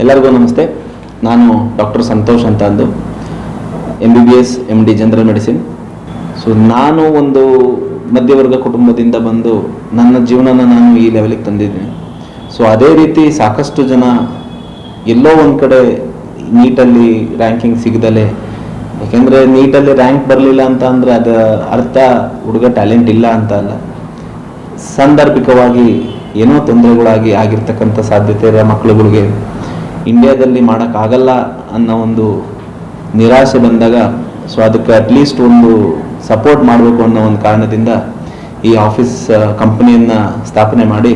ಎಲ್ಲರಿಗೂ ನಮಸ್ತೆ. ನಾನು ಡಾಕ್ಟರ್ ಸಂತೋಷ್ ಅಂತ ಅಂದು MBBS MD general medicine. So ನಾನು ಒಂದು ಮಧ್ಯವರ್ಗ ಕುಟುಂಬದಿಂದ ಬಂದು ನನ್ನ ಜೀವನನ ನಾನು ಈ ಲೆವೆಲಿಗೆ ತಂದಿದ್ದೀನಿ. ಸೊ ಅದೇ ರೀತಿ ಸಾಕಷ್ಟು ಜನ ಎಲ್ಲೋ ಒಂದು ಕಡೆ ನೀಟಲ್ಲಿ ರ್ಯಾಂಕಿಂಗ್ ಸಿಗದಲೆ, ಯಾಕೆಂದರೆ ನೀಟಲ್ಲಿ ರ್ಯಾಂಕ್ ಬರಲಿಲ್ಲ ಅಂತ ಅಂದರೆ ಅದು ಅರ್ಥ ಹುಡುಗ ಟ್ಯಾಲೆಂಟ್ ಇಲ್ಲ ಅಂತ ಅಲ್ಲ. ಸಾಂದರ್ಭಿಕವಾಗಿ ಏನೋ ತೊಂದರೆಗಳಾಗಿ ಆಗಿರ್ತಕ್ಕಂಥ ಸಾಧ್ಯತೆ ಇರೋ ಮಕ್ಕಳುಗಳಿಗೆ ಇಂಡಿಯಾದಲ್ಲಿ ಮಾಡೋಕ್ಕಾಗಲ್ಲ ಅನ್ನೋ ಒಂದು ನಿರಾಸೆ ಬಂದಾಗ, ಸೊ ಅದಕ್ಕೆ ಅಟ್ಲೀಸ್ಟ್ ಒಂದು ಸಪೋರ್ಟ್ ಮಾಡಬೇಕು ಅನ್ನೋ ಒಂದು ಕಾರಣದಿಂದ ಈ ಆಫೀಸ್ ಕಂಪನಿಯನ್ನು ಸ್ಥಾಪನೆ ಮಾಡಿ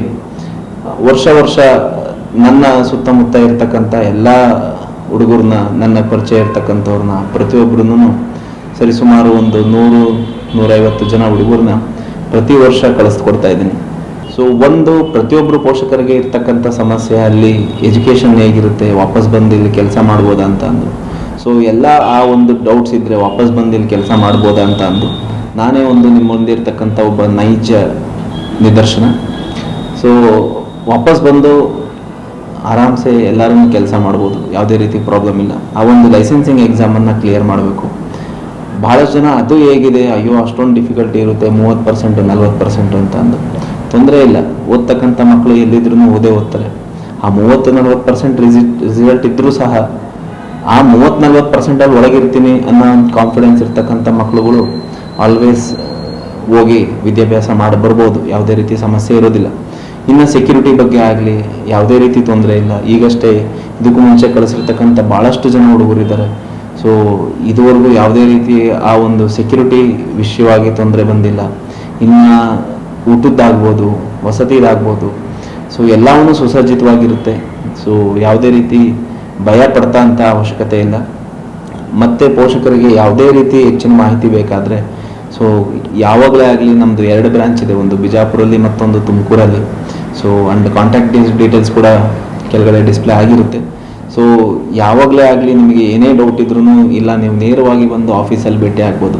ವರ್ಷ ನನ್ನ ಸುತ್ತಮುತ್ತ ಇರ್ತಕ್ಕಂಥ ಎಲ್ಲ ಹುಡುಗರನ್ನ, ನನ್ನ ಪರಿಚಯ ಇರ್ತಕ್ಕಂಥವ್ರನ್ನ ಪ್ರತಿಯೊಬ್ಬರನ್ನು ಸರಿಸುಮಾರು ಒಂದು 100-150 ಜನ ಹುಡುಗರನ್ನ ಪ್ರತಿ ವರ್ಷ ಕಳಿಸ್ಕೊಡ್ತಾ ಇದ್ದೀನಿ. ಸೊ ಪ್ರತಿಯೊಬ್ಬರು ಪೋಷಕರಿಗೆ ಇರ್ತಕ್ಕಂಥ ಸಮಸ್ಯೆ ಅಲ್ಲಿ ಎಜುಕೇಷನ್ ಹೇಗಿರುತ್ತೆ, ವಾಪಸ್ ಬಂದು ಇಲ್ಲಿ ಕೆಲಸ ಮಾಡ್ಬೋದಾ ಅಂತ ಅಂದು. ಸೊ ಎಲ್ಲ ಆ ಒಂದು ಡೌಟ್ಸ್ ಇದ್ದರೆ ವಾಪಸ್ ಬಂದು ಇಲ್ಲಿ ಕೆಲಸ ಮಾಡ್ಬೋದಾ ಅಂತ ಅಂದು ನಾನೇ ನಿಮ್ಮ ಮುಂದೆ ಇರ್ತಕ್ಕಂಥ ಒಬ್ಬ ನೈಜ ನಿದರ್ಶನ. ಸೊ ವಾಪಸ್ ಬಂದು ಆರಾಮ್ಸೆ ಎಲ್ಲರೂ ಕೆಲಸ ಮಾಡ್ಬೋದು, ಯಾವುದೇ ರೀತಿ ಪ್ರಾಬ್ಲಮ್ ಇಲ್ಲ. ಆ ಒಂದು ಲೈಸೆನ್ಸಿಂಗ್ ಎಕ್ಸಾಮನ್ನು ಕ್ಲಿಯರ್ ಮಾಡಬೇಕು. ಭಾಳಷ್ಟು ಜನ ಅದು ಹೇಗಿದೆ, ಅಯ್ಯೋ ಅಷ್ಟೊಂದು ಡಿಫಿಕಲ್ಟಿ ಇರುತ್ತೆ, 30% 40% ಅಂತ ಅಂದು. ತೊಂದರೆ ಇಲ್ಲ, ಓದ್ತಕ್ಕಂಥ ಮಕ್ಕಳು ಎಲ್ಲಿದ್ರೂ ಓದ್ತಾರೆ. ಆ 30-40% ರಿಸಲ್ಟ್ ಇದ್ದರೂ ಸಹ ಆ 30-40% ಒಳಗಿರ್ತೀನಿ ಅನ್ನೋ ಒಂದು ಕಾನ್ಫಿಡೆನ್ಸ್ ಇರ್ತಕ್ಕಂಥ ಮಕ್ಕಳುಗಳು ಆಲ್ವೇಸ್ ಹೋಗಿ ವಿದ್ಯಾಭ್ಯಾಸ ಮಾಡಿ ಬರ್ಬೋದು, ಯಾವುದೇ ರೀತಿ ಸಮಸ್ಯೆ ಇರೋದಿಲ್ಲ. ಇನ್ನು ಸೆಕ್ಯೂರಿಟಿ ಬಗ್ಗೆ ಆಗಲಿ ಯಾವುದೇ ರೀತಿ ತೊಂದರೆ ಇಲ್ಲ. ಈಗಷ್ಟೇ ಇದಕ್ಕೂ ಮುಂಚೆ ಕಳಿಸಿರ್ತಕ್ಕಂಥ ಭಾಳಷ್ಟು ಜನ ಹುಡುಗರಿದ್ದಾರೆ. ಸೊ ಇದುವರೆಗೂ ಯಾವುದೇ ರೀತಿ ಆ ಒಂದು ಸೆಕ್ಯೂರಿಟಿ ವಿಷಯವಾಗಿ ತೊಂದರೆ ಬಂದಿಲ್ಲ. ಇನ್ನು ಊಟದ್ದಾಗ್ಬೋದು, ವಸತಿದಾಗ್ಬೋದು, ಸೊ ಎಲ್ಲವೂ ಸುಸಜ್ಜಿತವಾಗಿರುತ್ತೆ. ಸೊ ಯಾವುದೇ ರೀತಿ ಭಯ ಪಡ್ತಾ ಅಂತ ಅವಶ್ಯಕತೆ ಇಲ್ಲ. ಮತ್ತು ಪೋಷಕರಿಗೆ ಯಾವುದೇ ರೀತಿ ಹೆಚ್ಚಿನ ಮಾಹಿತಿ ಬೇಕಾದರೆ ಸೊ ಯಾವಾಗಲೇ ಆಗಲಿ, ನಮ್ಮದು 2 ಬ್ರಾಂಚ್ ಇದೆ, ಒಂದು ಬಿಜಾಪುರಲ್ಲಿ ಮತ್ತೊಂದು ತುಮಕೂರಲ್ಲಿ. ಸೊ ಆ್ಯಂಡ್ ಕಾಂಟ್ಯಾಕ್ಟ್ ಡೀಟೇಲ್ಸ್ ಕೂಡ ಕೆಳಗಡೆ ಡಿಸ್ಪ್ಲೇ ಆಗಿರುತ್ತೆ. ಸೊ ಯಾವಾಗಲೇ ಆಗಲಿ ನಿಮಗೆ ಏನೇ ಡೌಟ್ ಇದ್ರೂ ಇಲ್ಲ, ನೀವು ನೇರವಾಗಿ ಬಂದು ಆಫೀಸಲ್ಲಿ ಭೇಟಿ ಆಗ್ಬೋದು.